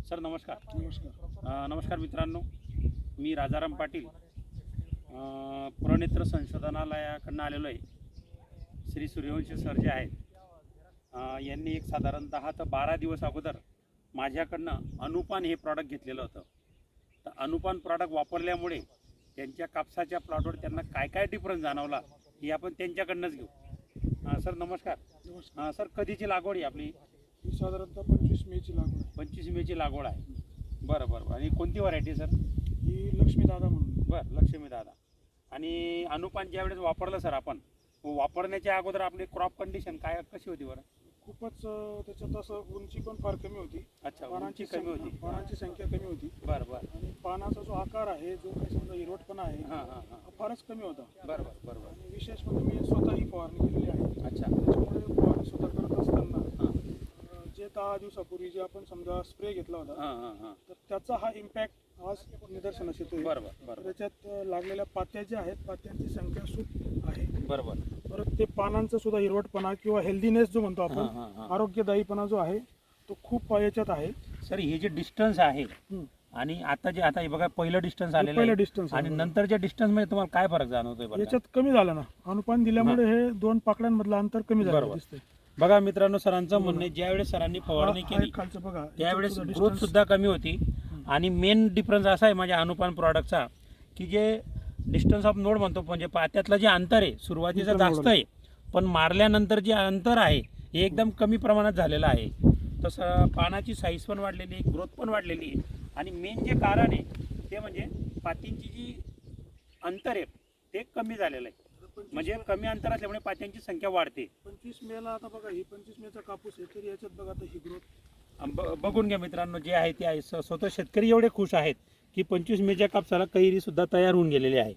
Sir नमस्कार. नमस्कार. नमस्कार मित्रांनो, मी राजाराम पाटील पुराणेत्र संशोधनालयाकडून आलेलो आहे. श्री सूर्यवंशी सर जे आहेत यांनी एक साधारणतः तर 12 दिवस अगोदर माझ्याकडनं अनुपान हे प्रॉडक्ट घेतलेलं होतं. तर अनुपान प्रॉडक्ट वापरल्यामुळे त्यांच्या कापसाच्या प्लॉटवर त्यांना काय काय डिफरन्स जाणवला हे आपण त्यांच्याकडनंच घेऊ. सर नमस्कार. नमस्कार. सर कधीची लागवड आहे आपली? ही साधारणतः 25 मेची लागवड आहे. 25 मेची लागवड आहे. बरं बरं. आणि कोणती व्हरायटी सर? ही लक्ष्मी दादा म्हणून. बरं, लक्ष्मी दादा. आणि अनुपान ज्या वेळेस वापरलं सर आपण, वापरण्याच्या अगोदर आपली क्रॉप कंडिशन काय कशी होती बरं? खूपच त्याच्यात असं उंची पण फार कमी होती. अच्छा, उंची कमी होती. पानांची संख्या कमी होती. बरं बरं. आणि पानाचा जो आकार आहे, जो काही समजा हिरवटपणा आहे, हां हां हां. हा फारच कमी होता. बरं बरं बरोबर. आणि विशेष म्हणजे मी स्वतः ही फवारणी केलेली आहे. अच्छा. त्याच्यामुळे फवारणी स्वतः करत असताना जे 10 दिवसापूर्वी जे आपण समजा स्प्रे घेतला होता, हां हां हां. तर त्याचा हा इम्पॅक्ट आज निदर्शनास येतोय. बरोबर बरोबर. त्याच्यात लागलेल्या पात्या ज्या आहेत, पात्यांची संख्या खूप आहे. बरोबर. परत ते पानांचा सुद्धा हिरवटपणा किंवा हेल्दीनेस जो म्हणतो हां आपण, हां हां. आरोग्यदायीपणा जो आहे तो खूप याच्यात आहे. सर हे जे डिस्टन्स आहे आणि आता हे बघा पहिलं डिस्टन्स आलेलं पहिलं आहे डिस्टन्स आणि नंतरच्या डिस्टन्स मध्ये तुम्हाला काय फरक जाणवतोय बरं? याच्यात कमी झालं ना, अनुपान दिल्यामुळे हे 2 पाकळ्यांमधलं अंतर कमी झालं बरोबर. दिसतंय. बघा मित्रांनो, सरांचं म्हणणं आहे ज्यावेळेस सरांनी फवारणी हा केली एक खालचं बघा, त्यावेळेस याच्यात ग्रोथ distance- सुद्धा कमी होती. आणि मेन डिफरन्स असा आहे माझ्या अनुपान प्रॉडक्टचा की जे डिस्टन्स ऑफ नोड म्हणतो, म्हणजे पात्यातलं जे अंतर आहे सुरुवातीचं जास्त आहे, पण मारल्यानंतर जे अंतर आहे हे एकदम कमी प्रमाणात झालेलं आहे. तसं पानाची साईज पण वाढलेली आहे, ग्रोथ पण वाढलेली आहे. आणि मेन जे कारण आहे ते म्हणजे पातींची जी अंतर आहे ते कमी झालेलं आहे. म्हणजे कमी अंतर असल्यामुळे पात्यांची संख्या वाढते. 25 मेला आता बघा, ही 25 मेचा कापूस आहे, तरी याच्यात बघा आता ही ग्रोथ बघून घ्या मित्रांनो, जे आहे ते आहे. स्वतः शेतकरी एवढे खुश आहेत की 25 मेच्या कापसाला कैरी सुद्धा तयार होऊन गेलेली आहे.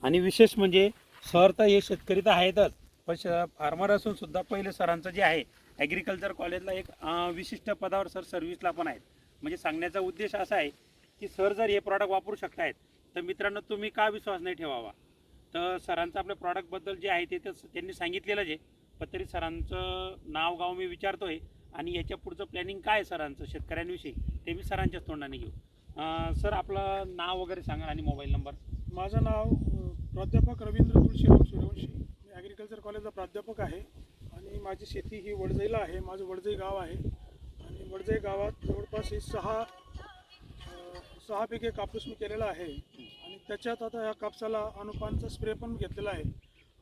आणि विशेष म्हणजे सर तर हे शेतकरी तर आहेतच, पण फार्मर असून सुद्धा पहिले सरांचं जे आहे ॲग्रिकल्चर कॉलेजला एक विशिष्ट पदावर सर सर्व्हिसला पण आहेत. म्हणजे सांगण्याचा उद्देश असा आहे की सर जर हे प्रॉडक्ट वापरू शकतायत तर मित्रांनो तुम्ही का विश्वास नाही ठेवावा. तर सरांचं आपल्या प्रॉडक्टबद्दल जे आहे ते त्यांनी सांगितलेलंच आहे, पण तरी सरांचं नाव गाव मी विचारतोय आणि याच्या पुढचं प्लॅनिंग काय आहे सरांचं शेतकऱ्यांविषयी ते मी सरांच्याच तोंडाने घेऊ. सर आपलं नाव वगैरे सांगा आणि मोबाईल नंबर. माझं नाव प्राध्यापक रवींद्र तुळशीराम सूर्यवंशी. मी ॲग्रिकल्चर कॉलेजचा प्राध्यापक आहे आणि माझी शेती ही वडजईला आहे. माझं वडजई गाव आहे आणि वडजई गावात जवळपास ही 6 बिघे कापूस मी केलेला आहे. आणि त्याच्यात आता या कापसाला अनुपानचा स्प्रे पण घेतलेला आहे.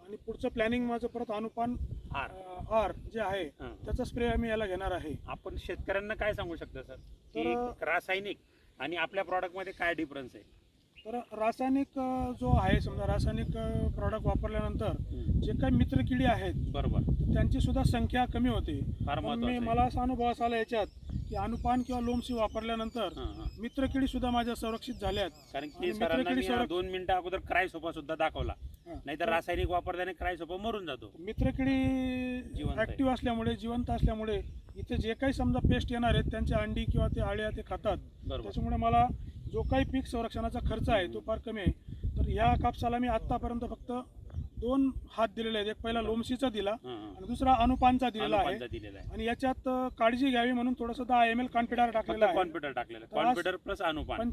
आणि पुढचं प्लॅनिंग माझं परत अनुपान आर जे आहे त्याचा स्प्रे आम्ही याला घेणार आहे. आपण शेतकऱ्यांना काय सांगू शकता सर तर रासायनिक आणि आपल्या प्रॉडक्टमध्ये काय डिफरन्स आहे? तर रासायनिक जो आहे समजा, रासायनिक प्रॉडक्ट वापरल्यानंतर जे काही मित्रकिडी आहेत बरोबर त्यांची सुद्धा संख्या कमी होते. फार महत्त्वाचं मला असा अनुभव आला याच्यात की अनुपान किंवा लोमसी वापरल्यानंतर मित्रकिडी सुद्धा माझ्या संरक्षित झाल्यात. कारण की सरांना 2 मिनिटं अगोदर क्रायसोपा सुद्धा दाखवला, नाहीतर रासायनिक वापरल्याने क्रायसोपा मरून जातो. मित्रकिडी ऍक्टिव्ह असल्यामुळे, जिवंत असल्यामुळे इथे जे काही समजा पेस्ट येणार आहेत त्यांच्या अंडी किंवा ते आळ्या ते खातात. त्याच्यामुळे मला जो काही पीक संरक्षणाचा खर्च आहे तो फार कमी आहे. तर या कापसाला मी आतापर्यंत फक्त 2 हात दिलेले आहेत. एक पहिला लोमसीचा दिला आणि दुसरा अनुपानचा दिलेला आहे. आणि याच्यात काळजी घ्यावी म्हणून थोडंसं 10 ml कॉन्फिडर टाकलेला आहे. Confidor plus अनुपान.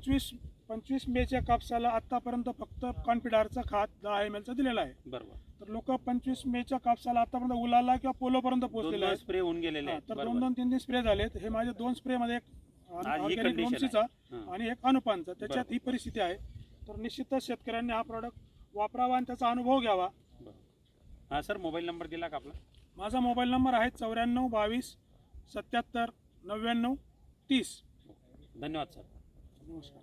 25 मेच्या कापसाला आतापर्यंत फक्त कॉन्फिडरचा खात 10 ml चा दिलेला आहे. बरोबर. तर लोक 25 मेच्या कापसाला आतापर्यंत उलाला किंवा पोलोपर्यंत पोहोचलेले आहेत. स्प्रे होऊन गेलेले आहेत. तर 2-3 स्प्रे झालेत. हे माझे 2 स्प्रे मध्ये एक ऑर्गॅनिक लोमसीचा आणि एक अनुपानचा, त्याच्यात ही परिस्थिती आहे. तर निश्चितच शेतकऱ्यांनी हा प्रॉडक्ट वापरावा आणि त्याचा अनुभव घ्यावा. हा सर, मोबाईल नंबर दिला का आपला? माझा मोबाईल नंबर आहे 94 22 77 99 30. धन्यवाद सर. नमस्कार.